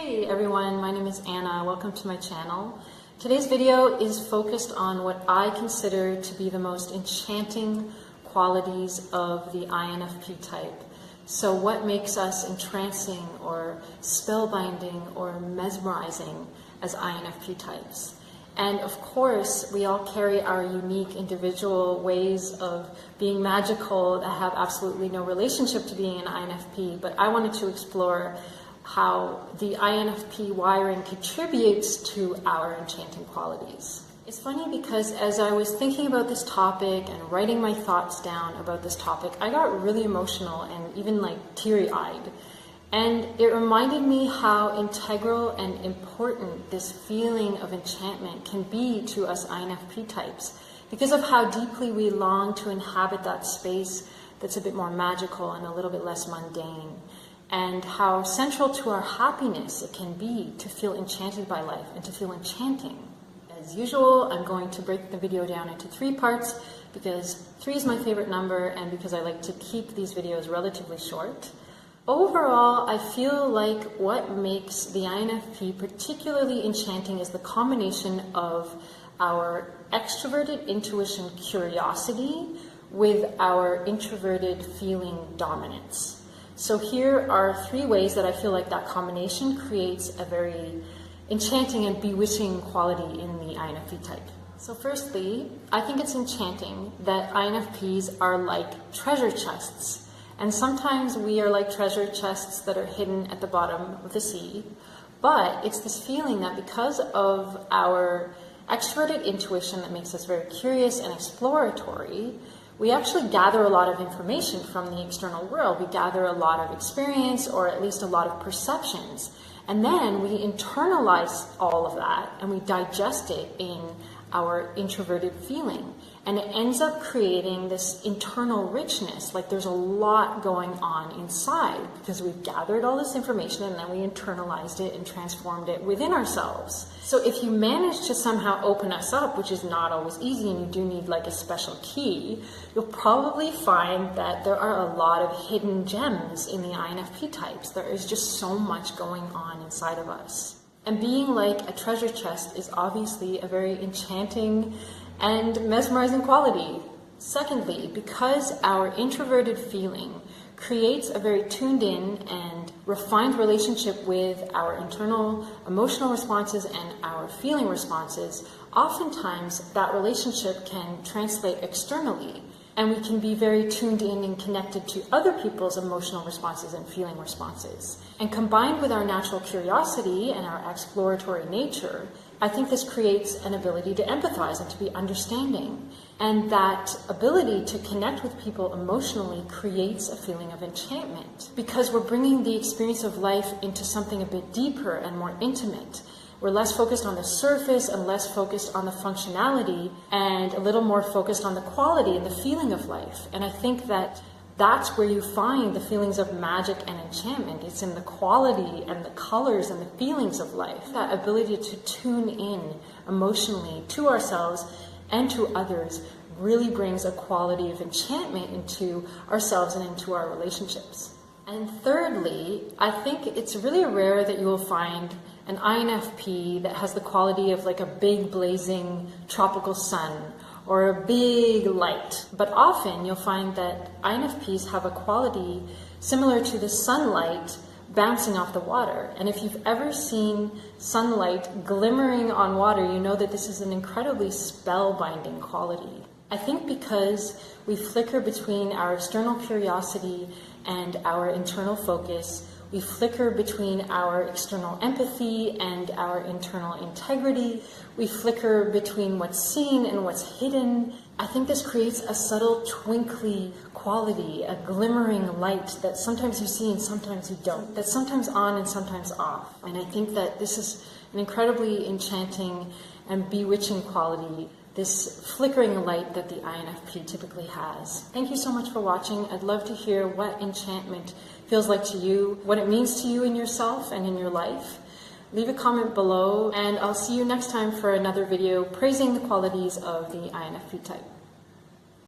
Hey everyone, my name is Anna. Welcome to my channel. Today's video is focused on what I consider to be the most enchanting qualities of the INFP type. So what makes us entrancing or spellbinding or mesmerizing as INFP types? And of course, we all carry our unique individual ways of being magical that have absolutely no relationship to being an INFP, but I wanted to explore how the INFP wiring contributes to our enchanting qualities. It's funny because as I was thinking about this topic and writing my thoughts down about this topic, I got really emotional and even teary-eyed. And it reminded me how integral and important this feeling of enchantment can be to us INFP types because of how deeply we long to inhabit that space that's a bit more magical and a little bit less mundane, and how central to our happiness it can be to feel enchanted by life and to feel enchanting. As usual, I'm going to break the video down into 3 parts because 3 is my favorite number and because I like to keep these videos relatively short. Overall, I feel like what makes the INFP particularly enchanting is the combination of our extroverted intuition curiosity with our introverted feeling dominance. So here are 3 ways that I feel like that combination creates a very enchanting and bewitching quality in the INFP type. So firstly, I think it's enchanting that INFPs are like treasure chests. And sometimes we are like treasure chests that are hidden at the bottom of the sea. But it's this feeling that because of our extroverted intuition that makes us very curious and exploratory, we actually gather a lot of information from the external world. We gather a lot of experience, or at least a lot of perceptions. And then we internalize all of that and we digest it in our introverted feeling. And it ends up creating this internal richness, like there's a lot going on inside because we've gathered all this information and then we internalized it and transformed it within ourselves. So if you manage to somehow open us up, which is not always easy and you do need like a special key, you'll probably find that there are a lot of hidden gems in the INFP types. There is just so much going on inside of us. And being like a treasure chest is obviously a very enchanting and mesmerizing quality. Secondly, because our introverted feeling creates a very tuned in and refined relationship with our internal emotional responses and our feeling responses, oftentimes that relationship can translate externally. And we can be very tuned in and connected to other people's emotional responses and feeling responses. And combined with our natural curiosity and our exploratory nature, I think this creates an ability to empathize and to be understanding. And that ability to connect with people emotionally creates a feeling of enchantment because we're bringing the experience of life into something a bit deeper and more intimate. We're less focused on the surface and less focused on the functionality and a little more focused on the quality and the feeling of life. And I think that that's where you find the feelings of magic and enchantment. It's in the quality and the colors and the feelings of life. That ability to tune in emotionally to ourselves and to others really brings a quality of enchantment into ourselves and into our relationships. And thirdly, I think it's really rare that you will find an INFP that has the quality of like a big blazing tropical sun or a big light. But often you'll find that INFPs have a quality similar to the sunlight bouncing off the water. And if you've ever seen sunlight glimmering on water, you know that this is an incredibly spellbinding quality. I think because we flicker between our external curiosity and our internal focus, we flicker between our external empathy and our internal integrity. We flicker between what's seen and what's hidden. I think this creates a subtle twinkly quality, a glimmering light that sometimes you see and sometimes you don't, that's sometimes on and sometimes off. And I think that this is an incredibly enchanting and bewitching quality, this flickering light that the INFP typically has. Thank you so much for watching. I'd love to hear what enchantment feels like to you, what it means to you in yourself and in your life. Leave a comment below, and I'll see you next time for another video praising the qualities of the INFP type.